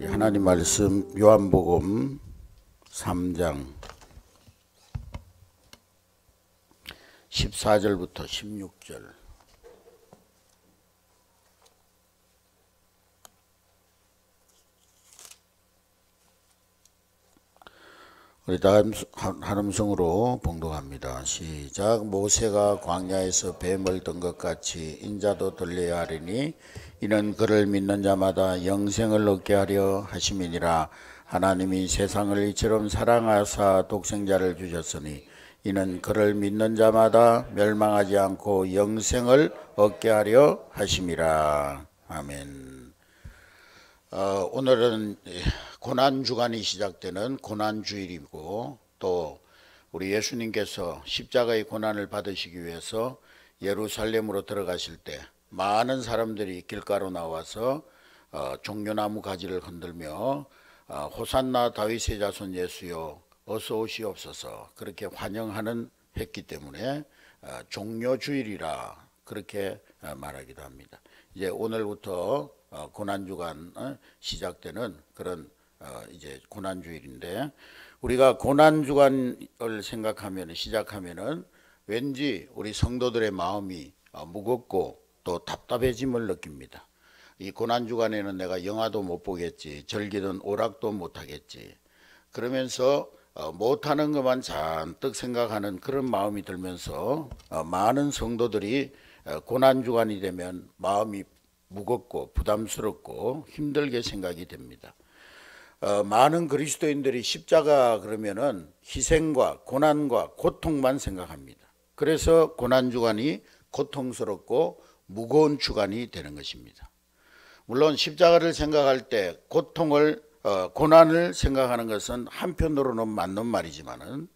하나님 말씀 요한복음 3장 14절부터 16절. 우리 다 한 음성으로 봉독합니다. 시작. 모세가 광야에서 뱀을 든 것 같이 인자도 들려야 하리니 이는 그를 믿는 자마다 영생을 얻게 하려 하심이니라. 하나님이 세상을 이처럼 사랑하사 독생자를 주셨으니 이는 그를 믿는 자마다 멸망하지 않고 영생을 얻게 하려 하심이라. 아멘. 오늘은 고난주간이 시작되는 고난주일이고, 또 우리 예수님께서 십자가의 고난을 받으시기 위해서 예루살렘으로 들어가실 때 많은 사람들이 길가로 나와서 종려나무 가지를 흔들며 호산나 다윗의 자손 예수여 어서 오시옵소서 그렇게 환영하는 했기 때문에 종려주일이라 그렇게 말하기도 합니다. 이제 오늘부터 고난주간 시작되는 그런 이제 고난주일인데, 우리가 고난주간을 생각하면 시작하면은 왠지 우리 성도들의 마음이 무겁고 또 답답해짐을 느낍니다. 이 고난주간에는 내가 영화도 못 보겠지, 절기든 오락도 못 하겠지, 그러면서 못하는 것만 잔뜩 생각하는 그런 마음이 들면서 많은 성도들이 고난주간이 되면 마음이 무겁고 부담스럽고 힘들게 생각이 됩니다. 많은 그리스도인들이 십자가 그러면은 희생과 고난과 고통만 생각합니다. 그래서 고난주간이 고통스럽고 무거운 주간이 되는 것입니다. 물론 십자가를 생각할 때 고난을 생각하는 것은 한편으로는 맞는 말이지만은,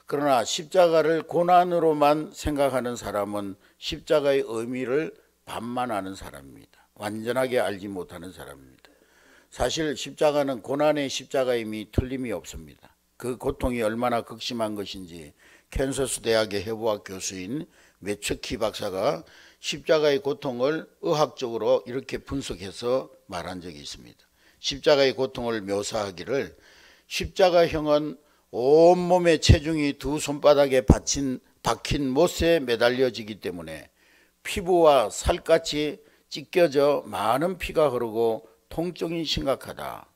그러나 십자가를 고난으로만 생각하는 사람은 십자가의 의미를 반만 아는 사람입니다. 완전하게 알지 못하는 사람입니다. 사실 십자가는 고난의 십자가임이 틀림이 없습니다. 그 고통이 얼마나 극심한 것인지 캔서스 대학의 해부학 교수인 메츠키 박사가 십자가의 고통을 의학적으로 이렇게 분석해서 말한 적이 있습니다. 십자가의 고통을 묘사하기를, 십자가형은 온몸의 체중이 두 손바닥에 박힌 못에 매달려지기 때문에 피부와 살같이 찢겨져 많은 피가 흐르고 통증이 심각하다.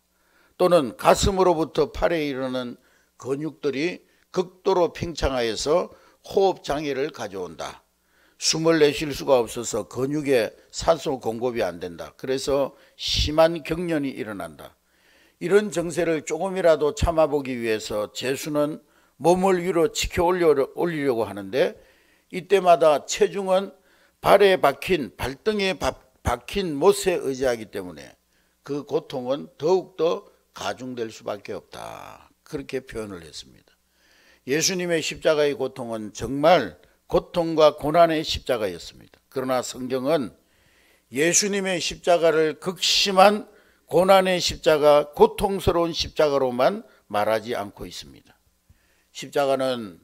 또는 가슴으로부터 팔에 이르는 근육들이 극도로 팽창하여서 호흡 장애를 가져온다. 숨을 내쉴 수가 없어서 근육에 산소 공급이 안 된다. 그래서 심한 경련이 일어난다. 이런 증세를 조금이라도 참아보기 위해서 제수는 몸을 위로 치켜 올리려고 하는데, 이때마다 체중은 발등에 박힌 못에 의지하기 때문에 그 고통은 더욱더 가중될 수밖에 없다. 그렇게 표현을 했습니다. 예수님의 십자가의 고통은 정말 고통과 고난의 십자가였습니다. 그러나 성경은 예수님의 십자가를 극심한 고난의 십자가, 고통스러운 십자가로만 말하지 않고 있습니다. 십자가는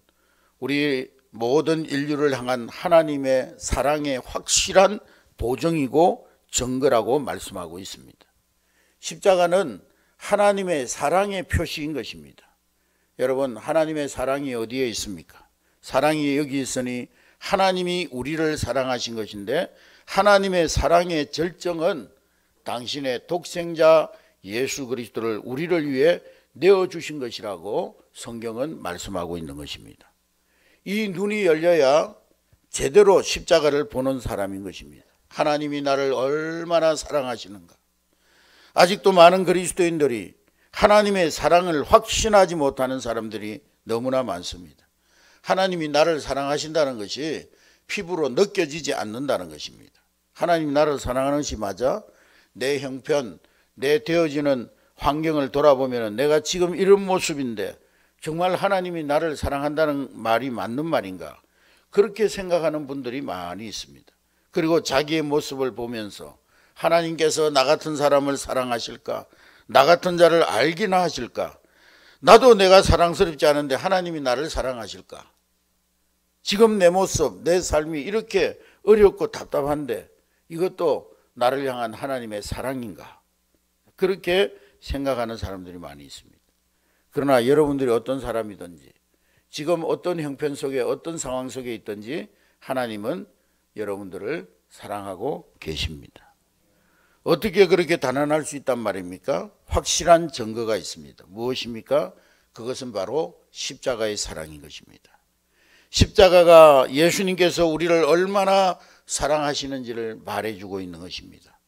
우리 모든 인류를 향한 하나님의 사랑의 확실한 보증이고 증거라고 말씀하고 있습니다. 십자가는 하나님의 사랑의 표시인 것입니다. 여러분, 하나님의 사랑이 어디에 있습니까? 사랑이 여기 있으니 하나님이 우리를 사랑하신 것인데, 하나님의 사랑의 절정은 당신의 독생자 예수 그리스도를 우리를 위해 내어주신 것이라고 성경은 말씀하고 있는 것입니다. 이 눈이 열려야 제대로 십자가를 보는 사람인 것입니다. 하나님이 나를 얼마나 사랑하시는가. 아직도 많은 그리스도인들이 하나님의 사랑을 확신하지 못하는 사람들이 너무나 많습니다. 하나님이 나를 사랑하신다는 것이 피부로 느껴지지 않는다는 것입니다. 하나님이 나를 사랑하는 것이 맞아? 내 형편, 내 되어지는 환경을 돌아보면 내가 지금 이런 모습인데 정말 하나님이 나를 사랑한다는 말이 맞는 말인가? 그렇게 생각하는 분들이 많이 있습니다. 그리고 자기의 모습을 보면서 하나님께서 나 같은 사람을 사랑하실까? 나 같은 자를 알기나 하실까? 나도 내가 사랑스럽지 않은데 하나님이 나를 사랑하실까? 지금 내 모습, 내 삶이 이렇게 어렵고 답답한데 이것도 나를 향한 하나님의 사랑인가? 그렇게 생각하는 사람들이 많이 있습니다. 그러나 여러분들이 어떤 사람이든지 지금 어떤 형편 속에 어떤 상황 속에 있든지 하나님은 여러분들을 사랑하고 계십니다. 어떻게 그렇게 단언할 수 있단 말입니까? 확실한 증거가 있습니다. 무엇입니까? 그것은 바로 십자가의 사랑인 것입니다. 십자가가 예수님께서 우리를 얼마나 사랑하시는지를 말해주고 있는 것입니다.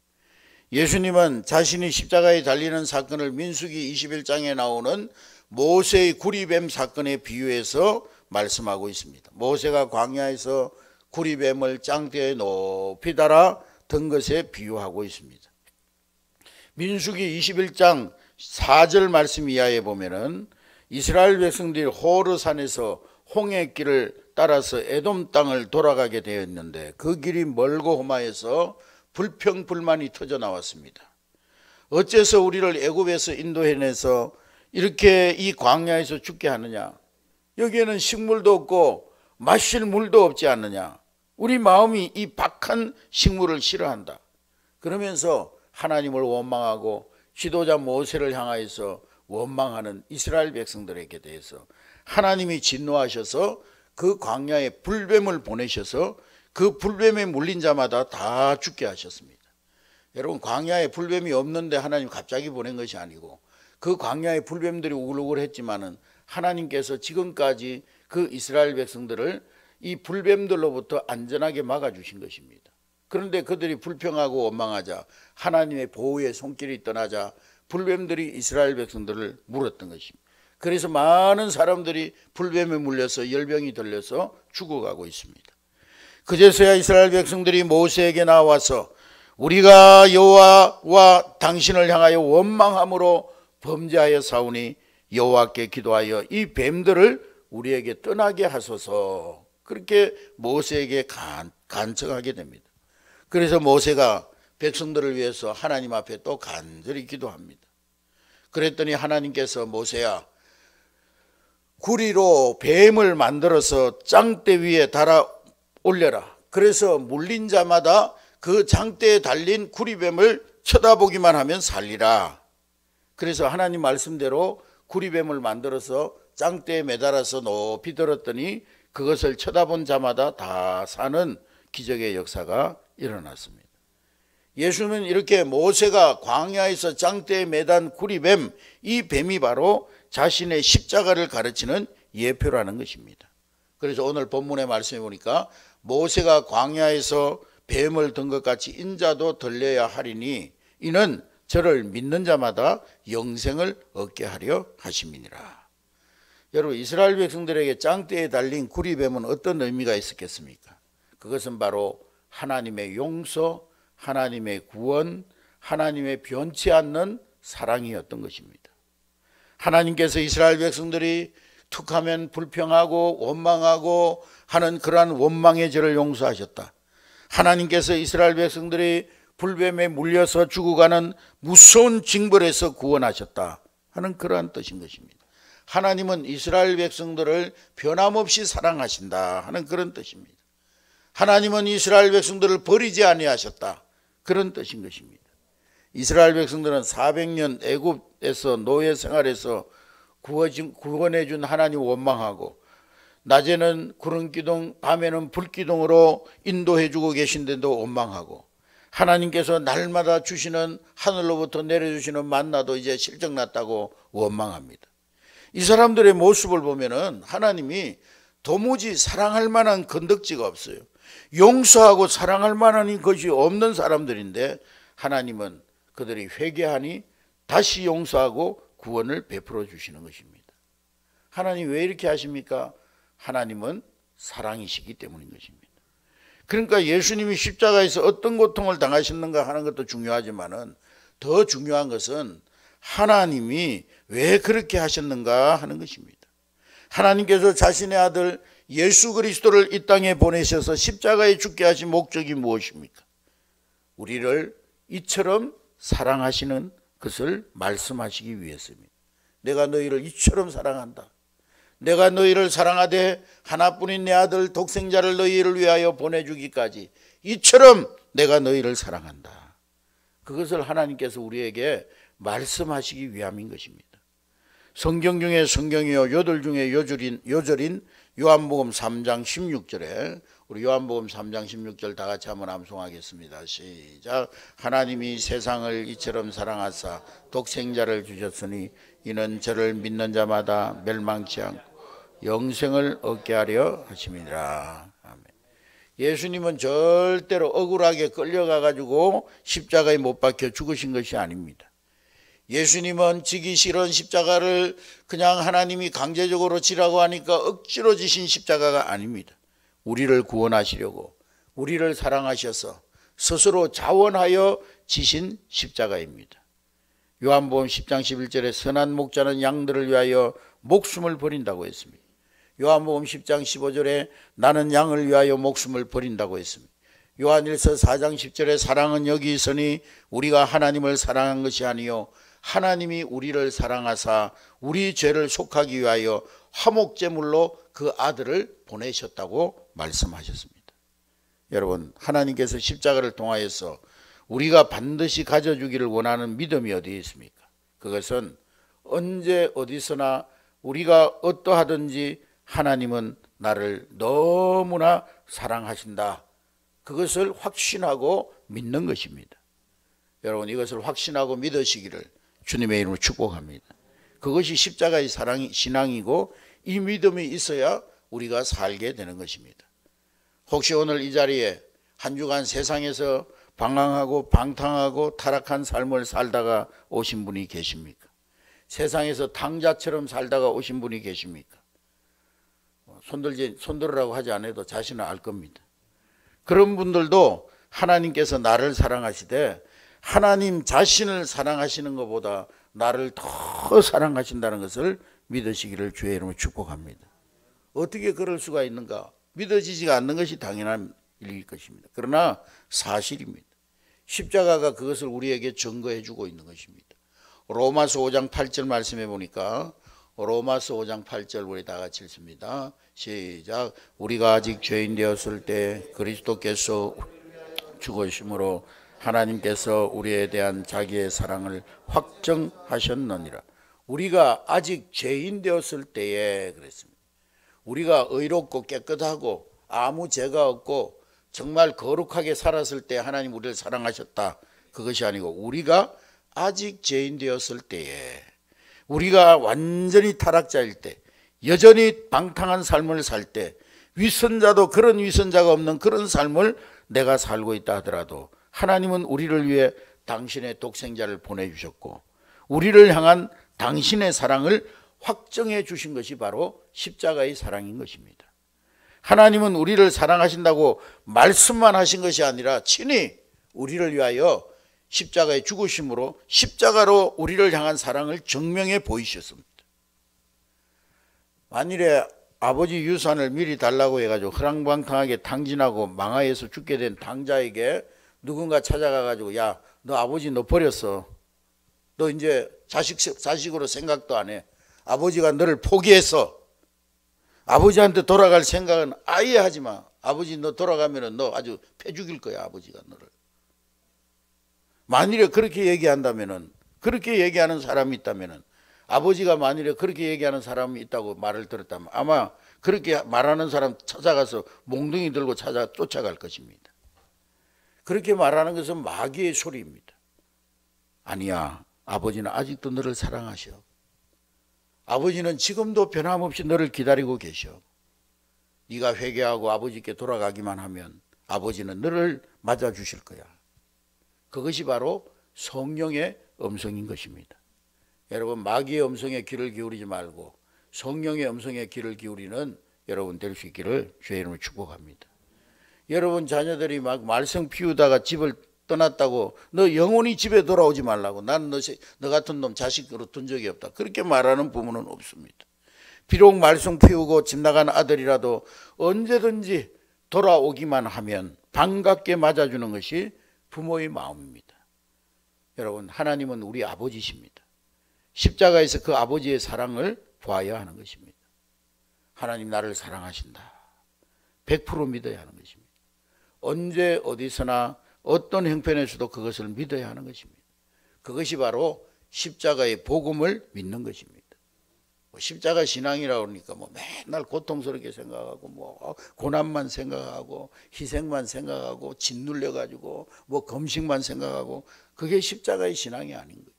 예수님은 자신이 십자가에 달리는 사건을 민수기 21장에 나오는 모세의 구리뱀 사건에 비유해서 말씀하고 있습니다. 모세가 광야에서 구리뱀을 장대에 높이 달아 든 것에 비유하고 있습니다. 민수기 21장 4절 말씀 이하에 보면은 이스라엘 백성들이 호르산에서 홍해길을 따라서 에돔 땅을 돌아가게 되었는데 그 길이 멀고 험하여서 불평불만이 터져 나왔습니다. 어째서 우리를 애굽에서 인도해내서 이렇게 이 광야에서 죽게 하느냐? 여기에는 식물도 없고 마실 물도 없지 않느냐? 우리 마음이 이 박한 식물을 싫어한다. 그러면서 하나님을 원망하고 지도자 모세를 향하여서 원망하는 이스라엘 백성들에게 대해서 하나님이 진노하셔서 그 광야에 불뱀을 보내셔서 그 불뱀에 물린 자마다 다 죽게 하셨습니다. 여러분, 광야에 불뱀이 없는데 하나님 갑자기 보낸 것이 아니고 그 광야에 불뱀들이 우글우글했지만은 하나님께서 지금까지 그 이스라엘 백성들을 이 불뱀들로부터 안전하게 막아주신 것입니다. 그런데 그들이 불평하고 원망하자 하나님의 보호의 손길이 떠나자 불뱀들이 이스라엘 백성들을 물었던 것입니다. 그래서 많은 사람들이 불뱀에 물려서 열병이 들려서 죽어가고 있습니다. 그제서야 이스라엘 백성들이 모세에게 나와서 우리가 여호와와 당신을 향하여 원망함으로 범죄하여 사오니 여호와께 기도하여 이 뱀들을 우리에게 떠나게 하소서, 그렇게 모세에게 간청하게 됩니다. 그래서 모세가 백성들을 위해서 하나님 앞에 또 간절히 기도합니다. 그랬더니 하나님께서 모세야, 구리로 뱀을 만들어서 장대 위에 달아 올려라. 그래서 물린 자마다 그 장대에 달린 구리뱀을 쳐다보기만 하면 살리라. 그래서 하나님 말씀대로 구리뱀을 만들어서 장대에 매달아서 높이 들었더니 그것을 쳐다본 자마다 다 사는 기적의 역사가 일어났습니다. 예수는 이렇게 모세가 광야에서 장대에 매단 구리뱀, 이 뱀이 바로 자신의 십자가를 가르치는 예표라는 것입니다. 그래서 오늘 본문의 말씀에 보니까 모세가 광야에서 뱀을 든 것 같이 인자도 들려야 하리니 이는 저를 믿는 자마다 영생을 얻게 하려 하심이니라. 여러분, 이스라엘 백성들에게 장대에 달린 구리뱀은 어떤 의미가 있었겠습니까? 그것은 바로 하나님의 용서, 하나님의 구원, 하나님의 변치 않는 사랑이었던 것입니다. 하나님께서 이스라엘 백성들이 툭하면 불평하고 원망하고 하는 그러한 원망의 죄를 용서하셨다. 하나님께서 이스라엘 백성들이 불뱀에 물려서 죽어가는 무서운 징벌에서 구원하셨다 하는 그러한 뜻인 것입니다. 하나님은 이스라엘 백성들을 변함없이 사랑하신다 하는 그런 뜻입니다. 하나님은 이스라엘 백성들을 버리지 아니하셨다, 그런 뜻인 것입니다. 이스라엘 백성들은 400년 애굽에서 노예 생활에서 구원해 준 하나님 원망하고 낮에는 구름기둥 밤에는 불기둥으로 인도해 주고 계신데도 원망하고 하나님께서 날마다 주시는 하늘로부터 내려주시는 만나도 이제 실적났다고 원망합니다. 이 사람들의 모습을 보면은 하나님이 도무지 사랑할 만한 건덕지가 없어요. 용서하고 사랑할 만한 것이 없는 사람들인데 하나님은 그들이 회개하니 다시 용서하고 구원을 베풀어 주시는 것입니다. 하나님 왜 이렇게 하십니까? 하나님은 사랑이시기 때문인 것입니다. 그러니까 예수님이 십자가에서 어떤 고통을 당하셨는가 하는 것도 중요하지만은 더 중요한 것은 하나님이 왜 그렇게 하셨는가 하는 것입니다. 하나님께서 자신의 아들 예수 그리스도를 이 땅에 보내셔서 십자가에 죽게 하신 목적이 무엇입니까? 우리를 이처럼 사랑하시는 것을 말씀하시기 위해서입니다. 내가 너희를 이처럼 사랑한다. 내가 너희를 사랑하되 하나뿐인 내 아들 독생자를 너희를 위하여 보내주기까지 이처럼 내가 너희를 사랑한다. 그것을 하나님께서 우리에게 말씀하시기 위함인 것입니다. 성경 중에 성경이요 요들 중에 요절인 요한복음 3장 16절에 우리 요한복음 3장 16절 다 같이 한번 암송하겠습니다. 시작. 하나님이 세상을 이처럼 사랑하사 독생자를 주셨으니 이는 저를 믿는 자마다 멸망치 않고 영생을 얻게 하려 하심이니라. 아멘. 예수님은 절대로 억울하게 끌려가 가지고 십자가에 못 박혀 죽으신 것이 아닙니다. 예수님은 지기 싫은 십자가를 그냥 하나님이 강제적으로 지라고 하니까 억지로 지신 십자가가 아닙니다. 우리를 구원하시려고 우리를 사랑하셔서 스스로 자원하여 지신 십자가입니다. 요한복음 10장 11절에 선한 목자는 양들을 위하여 목숨을 버린다고 했습니다. 요한복음 10장 15절에 나는 양을 위하여 목숨을 버린다고 했습니다. 요한일서 4장 10절에 사랑은 여기 있으니 우리가 하나님을 사랑한 것이 아니요 하나님이 우리를 사랑하사 우리 죄를 속하기 위하여 화목제물로 그 아들을 보내셨다고 말씀하셨습니다. 여러분, 하나님께서 십자가를 통하여서 우리가 반드시 가져주기를 원하는 믿음이 어디에 있습니까? 그것은 언제 어디서나 우리가 어떠하든지 하나님은 나를 너무나 사랑하신다. 그것을 확신하고 믿는 것입니다. 여러분, 이것을 확신하고 믿으시기를 주님의 이름으로 축복합니다. 그것이 십자가의 신앙이고 이 믿음이 있어야 우리가 살게 되는 것입니다. 혹시 오늘 이 자리에 한 주간 세상에서 방황하고 방탕하고 타락한 삶을 살다가 오신 분이 계십니까? 세상에서 탕자처럼 살다가 오신 분이 계십니까? 손들으라고 하지 않아도 자신은 알 겁니다. 그런 분들도 하나님께서 나를 사랑하시되 하나님 자신을 사랑하시는 것보다 나를 더 사랑하신다는 것을 믿으시기를 주의 이름으로 축복합니다. 어떻게 그럴 수가 있는가? 믿어지지가 않는 것이 당연한 일일 것입니다. 그러나 사실입니다. 십자가가 그것을 우리에게 증거해 주고 있는 것입니다. 로마서 5장 8절 말씀해 보니까 로마서 5장 8절 우리 다 같이 읽습니다. 시작. 우리가 아직 죄인 되었을 때 그리스도께서 죽으심으로 하나님께서 우리에 대한 자기의 사랑을 확정하셨느니라. 우리가 아직 죄인 되었을 때에 그랬습니다. 우리가 의롭고 깨끗하고 아무 죄가 없고 정말 거룩하게 살았을 때 하나님 우리를 사랑하셨다. 그것이 아니고 우리가 아직 죄인 되었을 때에 우리가 완전히 타락자일 때 여전히 방탕한 삶을 살 때 위선자도 그런 위선자가 없는 그런 삶을 내가 살고 있다 하더라도 하나님은 우리를 위해 당신의 독생자를 보내주셨고 우리를 향한 당신의 사랑을 확정해 주신 것이 바로 십자가의 사랑인 것입니다. 하나님은 우리를 사랑하신다고 말씀만 하신 것이 아니라 친히 우리를 위하여 십자가의 죽으심으로 십자가로 우리를 향한 사랑을 증명해 보이셨습니다. 만일에 아버지 유산을 미리 달라고 해가지고 허랑방탕하게 탕진하고 망하에서 죽게 된 당자에게 누군가 찾아가가지고 야, 너 아버지 너 버렸어. 너 이제 자식으로 생각도 안 해. 아버지가 너를 포기했어. 아버지한테 돌아갈 생각은 아예 하지 마. 아버지 너 돌아가면 너 아주 패 죽일 거야. 아버지가 너를. 만일에 그렇게 얘기한다면은 그렇게 얘기하는 사람이 있다면은 아버지가 만일에 그렇게 얘기하는 사람이 있다고 말을 들었다면 아마 그렇게 말하는 사람 찾아가서 몽둥이 들고 쫓아갈 것입니다. 그렇게 말하는 것은 마귀의 소리입니다. 아니야. 아버지는 아직도 너를 사랑하셔. 아버지는 지금도 변함없이 너를 기다리고 계셔. 네가 회개하고 아버지께 돌아가기만 하면 아버지는 너를 맞아주실 거야. 그것이 바로 성령의 음성인 것입니다. 여러분, 마귀의 음성에 귀를 기울이지 말고 성령의 음성에 귀를 기울이는 여러분 될 수 있기를 주의 이름으로 축복합니다. 여러분 자녀들이 막 말썽 피우다가 집을 떠났다고 너 영원히 집에 돌아오지 말라고 난 너 같은 놈 자식으로 둔 적이 없다. 그렇게 말하는 부모는 없습니다. 비록 말썽 피우고 집 나간 아들이라도 언제든지 돌아오기만 하면 반갑게 맞아주는 것이 부모의 마음입니다. 여러분, 하나님은 우리 아버지십니다. 십자가에서 그 아버지의 사랑을 보아야 하는 것입니다. 하나님 나를 사랑하신다. 100% 믿어야 하는 것입니다. 언제 어디서나 어떤 형편에서도 그것을 믿어야 하는 것입니다. 그것이 바로 십자가의 복음을 믿는 것입니다. 십자가 신앙이라고 그러니까 뭐 맨날 고통스럽게 생각하고 뭐 고난만 생각하고 희생만 생각하고 짓눌려 가지고 뭐 금식만 생각하고 그게 십자가의 신앙이 아닌 거예요.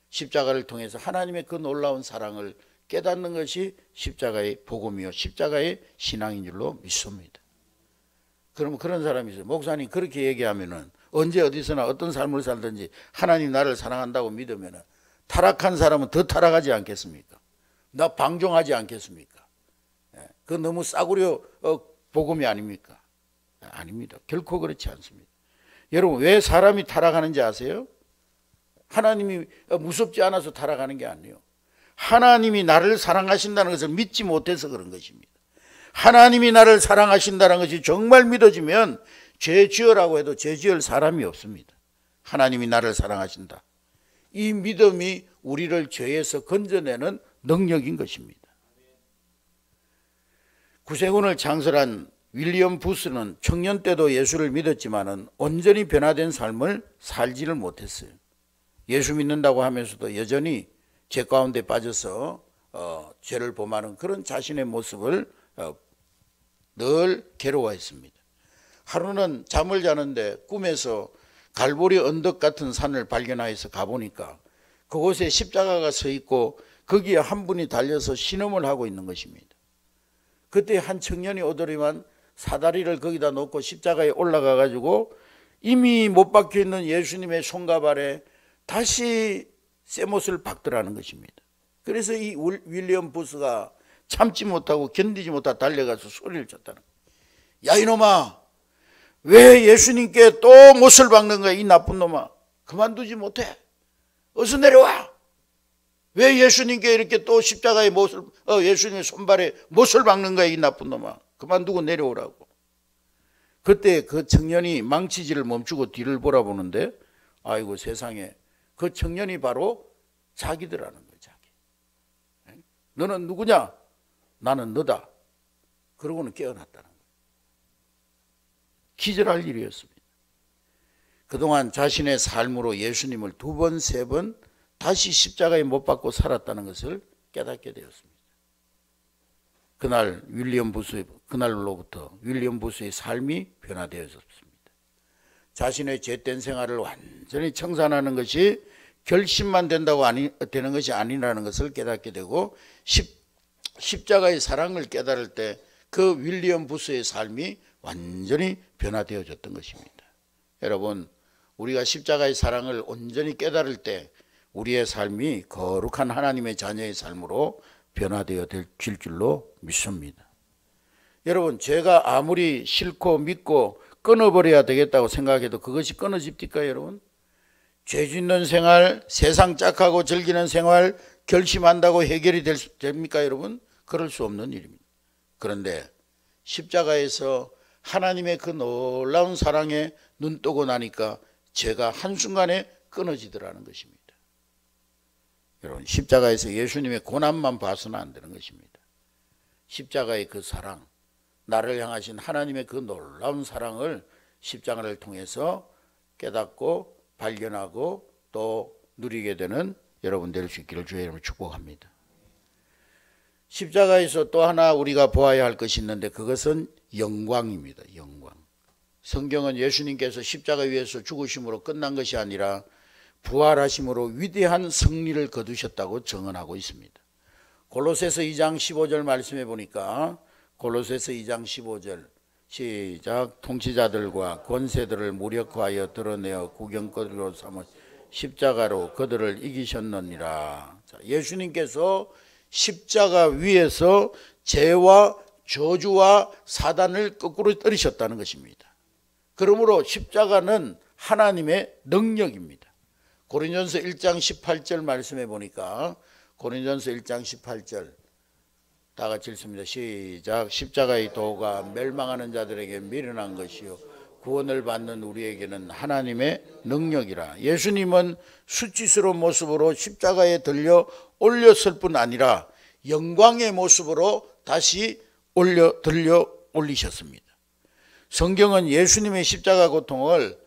십자가를 통해서 하나님의 그 놀라운 사랑을 깨닫는 것이 십자가의 복음이요 십자가의 신앙인 줄로 믿습니다. 그러면 그런 사람이 있어요. 목사님 그렇게 얘기하면은 언제 어디서나 어떤 삶을 살든지 하나님 나를 사랑한다고 믿으면은 타락한 사람은 더 타락하지 않겠습니까? 나 방종하지 않겠습니까? 그 너무 싸구려 복음이 아닙니까? 아닙니다. 결코 그렇지 않습니다. 여러분 왜 사람이 타락하는지 아세요? 하나님이 무섭지 않아서 타락하는 게 아니에요. 하나님이 나를 사랑하신다는 것을 믿지 못해서 그런 것입니다. 하나님이 나를 사랑하신다는 것이 정말 믿어지면 죄 지으라고 해도 죄 지을 사람이 없습니다. 하나님이 나를 사랑하신다. 이 믿음이 우리를 죄에서 건져내는 능력인 것입니다. 구세군을 창설한 윌리엄 부스는 청년 때도 예수를 믿었지만은 온전히 변화된 삶을 살지를 못했어요. 예수 믿는다고 하면서도 여전히 죄 가운데 빠져서 죄를 범하는 그런 자신의 모습을 늘 괴로워했습니다. 하루는 잠을 자는데 꿈에서 갈보리 언덕 같은 산을 발견하여서 가보니까 그곳에 십자가가 서 있고 거기에 한 분이 달려서 신음을 하고 있는 것입니다. 그때 한 청년이 오더니만 사다리를 거기다 놓고 십자가에 올라가 가지고 이미 못 박혀 있는 예수님의 손과 발에 다시 쇠못을 박더라는 것입니다. 그래서 이 윌리엄 부스가 참지 못하고 견디지 못하고 달려가서 소리를 쳤다는 거예요. 야 이놈아, 왜 예수님께 또 못을 박는 거야? 이 나쁜 놈아, 그만두지 못해? 어서 내려와. 왜 예수님께 이렇게 또 십자가에 못을 예수님의 손발에 못을 박는 거야? 이 나쁜 놈아, 그만두고 내려오라고. 그때 그 청년이 망치질을 멈추고 뒤를 보라보는데 아이고 세상에, 그 청년이 바로 자기더라는 거예요. 자기. 너는 누구냐? 나는 너다. 그러고는 깨어났다는 거예요. 기절할 일이었습니다. 그동안 자신의 삶으로 예수님을 2번, 3번 다시 십자가에 못 박고 살았다는 것을 깨닫게 되었습니다. 그날로부터 윌리엄 부스의 삶이 변화되었습니다. 자신의 죄된 생활을 완전히 청산하는 것이 결심만 된다고 되는 것이 아니라는 것을 깨닫게 되고 십자가의 사랑을 깨달을 때 그 윌리엄 부스의 삶이 완전히 변화되어졌던 것입니다. 여러분, 우리가 십자가의 사랑을 온전히 깨달을 때 우리의 삶이 거룩한 하나님의 자녀의 삶으로 변화되어 질 줄로 믿습니다. 여러분, 죄가 아무리 싫고 믿고 끊어버려야 되겠다고 생각해도 그것이 끊어집니까 여러분? 죄 짓는 생활, 세상 짝하고 즐기는 생활 결심한다고 해결이 됩니까 여러분? 그럴 수 없는 일입니다. 그런데 십자가에서 하나님의 그 놀라운 사랑에 눈 뜨고 나니까 죄가 한순간에 끊어지더라는 것입니다. 여러분, 십자가에서 예수님의 고난만 봐서는 안 되는 것입니다. 십자가의 그 사랑, 나를 향하신 하나님의 그 놀라운 사랑을 십자가를 통해서 깨닫고 발견하고 또 누리게 되는 여러분 될 수 있기를 주의 이름으로 축복합니다. 십자가에서 또 하나 우리가 보아야 할 것이 있는데 그것은 영광입니다. 영광. 성경은 예수님께서 십자가 위에서 죽으심으로 끝난 것이 아니라 부활하심으로 위대한 승리를 거두셨다고 증언하고 있습니다. 골로새서 2장 15절 말씀해 보니까 골로새서 2장 15절 시작. 통치자들과 권세들을 무력화하여 드러내어 구경거리로 삼은 십자가로 그들을 이기셨느니라. 자, 예수님께서 십자가 위에서 죄와 저주와 사단을 거꾸로 때리셨다는 것입니다. 그러므로 십자가는 하나님의 능력입니다. 고린전서 1장 18절 말씀해 보니까 고린전서 1장 18절 다 같이 읽습니다. 시작. 십자가의 도가 멸망하는 자들에게 미련한 것이요 구원을 받는 우리에게는 하나님의 능력이라. 예수님은 수치스러운 모습으로 십자가에 들려 올렸을 뿐 아니라 영광의 모습으로 다시 들려 올리셨습니다. 성경은 예수님의 십자가 고통을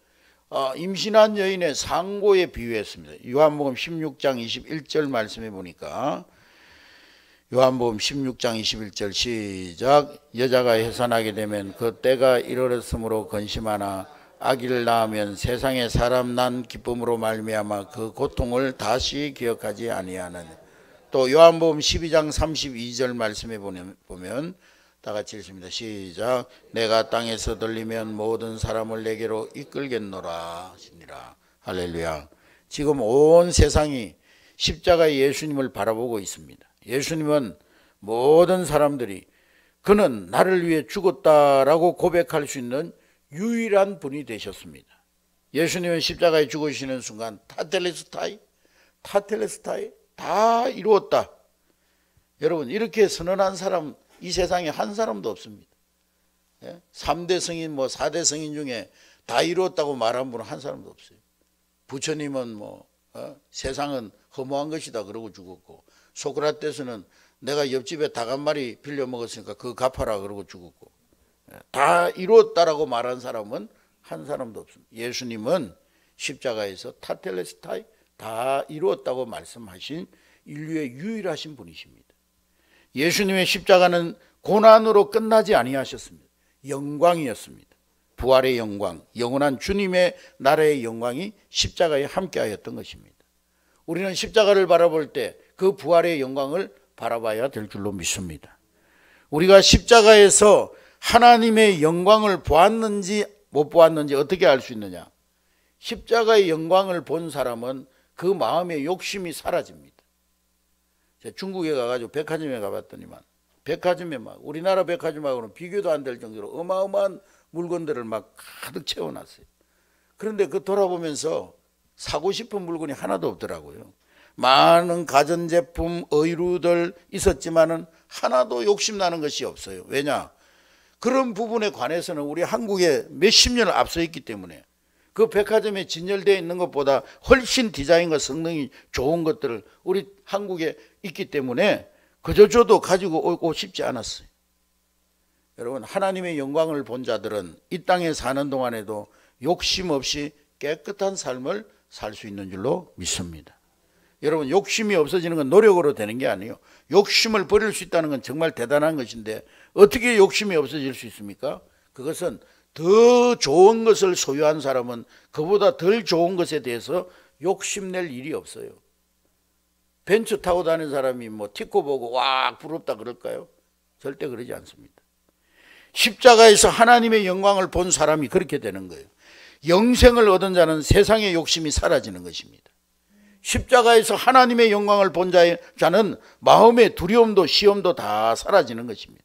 임신한 여인의 상고에 비유했습니다. 요한복음 16장 21절 말씀해 보니까, 요한복음 16장 21절 시작. 여자가 해산하게 되면 그 때가 이르렀으므로 근심하나 아기를 낳으면 세상에 사람 난 기쁨으로 말미암아 그 고통을 다시 기억하지 아니하는. 또 요한복음 12장 32절 말씀해 보면 다 같이 읽습니다. 시작. 내가 땅에서 들리면 모든 사람을 내게로 이끌겠노라 하시니라. 할렐루야. 지금 온 세상이 십자가의 예수님을 바라보고 있습니다. 예수님은 모든 사람들이 그는 나를 위해 죽었다라고 고백할 수 있는 유일한 분이 되셨습니다. 예수님은 십자가에 죽으시는 순간 타텔레스타이 다 이루었다. 여러분, 이렇게 선언한 사람 이 세상에 한 사람도 없습니다. 3대 성인 4대 성인 중에 다 이루었다고 말한 분은 한 사람도 없어요. 부처님은 세상은 허무한 것이다 그러고 죽었고, 소크라테스는 내가 옆집에 닭 한 마리 빌려 먹었으니까 그거 갚아라 그러고 죽었고, 다 이루었다라고 말한 사람은 한 사람도 없습니다. 예수님은 십자가에서 타텔레스타이 다 이루었다고 말씀하신 인류의 유일하신 분이십니다. 예수님의 십자가는 고난으로 끝나지 아니하셨습니다. 영광이었습니다. 부활의 영광, 영원한 주님의 나라의 영광이 십자가에 함께하였던 것입니다. 우리는 십자가를 바라볼 때 그 부활의 영광을 바라봐야 될 줄로 믿습니다. 우리가 십자가에서 하나님의 영광을 보았는지 못 보았는지 어떻게 알 수 있느냐? 십자가의 영광을 본 사람은 그 마음의 욕심이 사라집니다. 제가 중국에 가가지고 백화점에 가봤더니만, 백화점에 우리나라 백화점하고는 비교도 안 될 정도로 어마어마한 물건들을 가득 채워놨어요. 그런데 그 돌아보면서 사고 싶은 물건이 하나도 없더라고요. 많은 가전제품, 의류들 있었지만은 하나도 욕심나는 것이 없어요. 왜냐? 그런 부분에 관해서는 우리 한국에 몇십 년을 앞서 있기 때문에 그 백화점에 진열되어 있는 것보다 훨씬 디자인과 성능이 좋은 것들을 우리 한국에 있기 때문에 그저 저도 가지고 오고 싶지 않았어요. 여러분, 하나님의 영광을 본 자들은 이 땅에 사는 동안에도 욕심 없이 깨끗한 삶을 살 수 있는 줄로 믿습니다. 여러분, 욕심이 없어지는 건 노력으로 되는 게 아니에요. 욕심을 버릴 수 있다는 건 정말 대단한 것인데 어떻게 욕심이 없어질 수 있습니까? 그것은 더 좋은 것을 소유한 사람은 그보다 덜 좋은 것에 대해서 욕심낼 일이 없어요. 벤츠 타고 다니는 사람이 티코 보고 와 부럽다 그럴까요? 절대 그러지 않습니다. 십자가에서 하나님의 영광을 본 사람이 그렇게 되는 거예요. 영생을 얻은 자는 세상의 욕심이 사라지는 것입니다. 십자가에서 하나님의 영광을 본 자는 마음의 두려움도 시험도 다 사라지는 것입니다.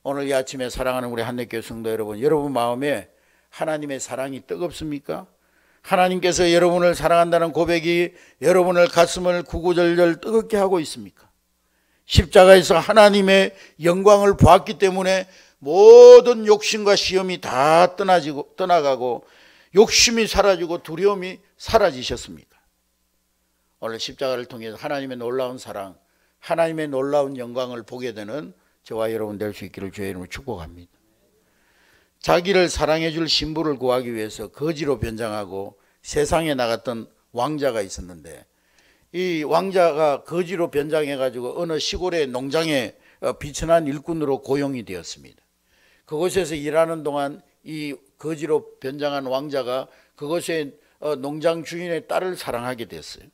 오늘 이 아침에 사랑하는 우리 한내교회 성도 여러분, 여러분 마음에 하나님의 사랑이 뜨겁습니까? 하나님께서 여러분을 사랑한다는 고백이 여러분의 가슴을 구구절절 뜨겁게 하고 있습니까? 십자가에서 하나님의 영광을 보았기 때문에 모든 욕심과 시험이 다 떠나가고 욕심이 사라지고 두려움이 사라지셨습니까? 오늘 십자가를 통해서 하나님의 놀라운 사랑, 하나님의 놀라운 영광을 보게 되는 저와 여러분 될 수 있기를 주의 이름으로 축복합니다. 자기를 사랑해 줄 신부를 구하기 위해서 거지로 변장하고 세상에 나갔던 왕자가 있었는데, 이 왕자가 거지로 변장해 가지고 어느 시골의 농장에 비천한 일꾼으로 고용이 되었습니다. 그곳에서 일하는 동안 이 거지로 변장한 왕자가 그곳의 농장 주인의 딸을 사랑하게 됐어요.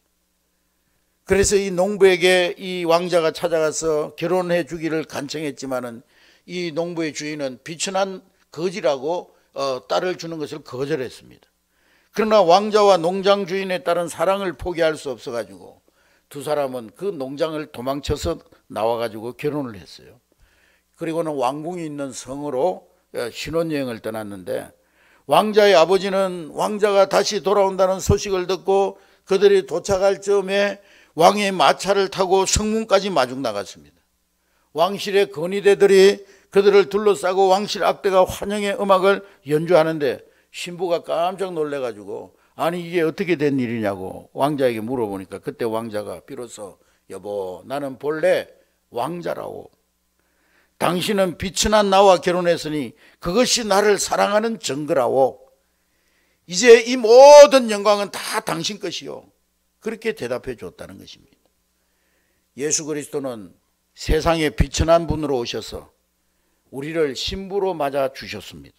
그래서 이 농부에게 이 왕자가 찾아가서 결혼해 주기를 간청했지만은 이 농부의 주인은 비천한 거지라고 딸을 주는 것을 거절했습니다. 그러나 왕자와 농장 주인의 딸은 사랑을 포기할 수 없어가지고 두 사람은 그 농장을 도망쳐서 나와가지고 결혼을 했어요. 그리고는 왕궁이 있는 성으로 신혼여행을 떠났는데, 왕자의 아버지는 왕자가 다시 돌아온다는 소식을 듣고 그들이 도착할 즈음에 왕의 마차를 타고 성문까지 마중 나갔습니다. 왕실의 건의대들이 그들을 둘러싸고 왕실 악대가 환영의 음악을 연주하는데 신부가 깜짝 놀래가지고 아니 이게 어떻게 된 일이냐고 왕자에게 물어보니까 그때 왕자가 비로소 여보 나는 본래 왕자라고, 당신은 비천한 나와 결혼했으니 그것이 나를 사랑하는 증거라고, 이제 이 모든 영광은 다 당신 것이요. 그렇게 대답해 줬다는 것입니다. 예수 그리스도는 세상에 비천한 분으로 오셔서 우리를 신부로 맞아 주셨습니다.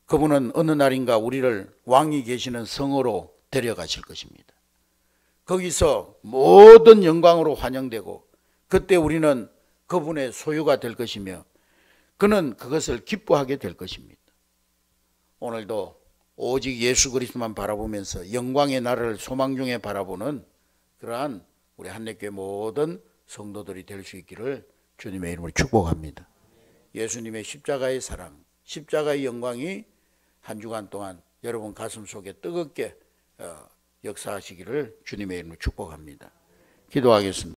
그분은 어느 날인가 우리를 왕이 계시는 성으로 데려가실 것입니다. 거기서 모든 영광으로 환영되고 그때 우리는 그분의 소유가 될 것이며 그는 그것을 기뻐하게 될 것입니다. 오늘도 오직 예수 그리스도만 바라보면서 영광의 나라를 소망 중에 바라보는 그러한 우리 한례교회 모든 성도들이 될 수 있기를 주님의 이름으로 축복합니다. 예수님의 십자가의 사랑, 십자가의 영광이 한 주간 동안 여러분 가슴 속에 뜨겁게 역사하시기를 주님의 이름으로 축복합니다. 기도하겠습니다.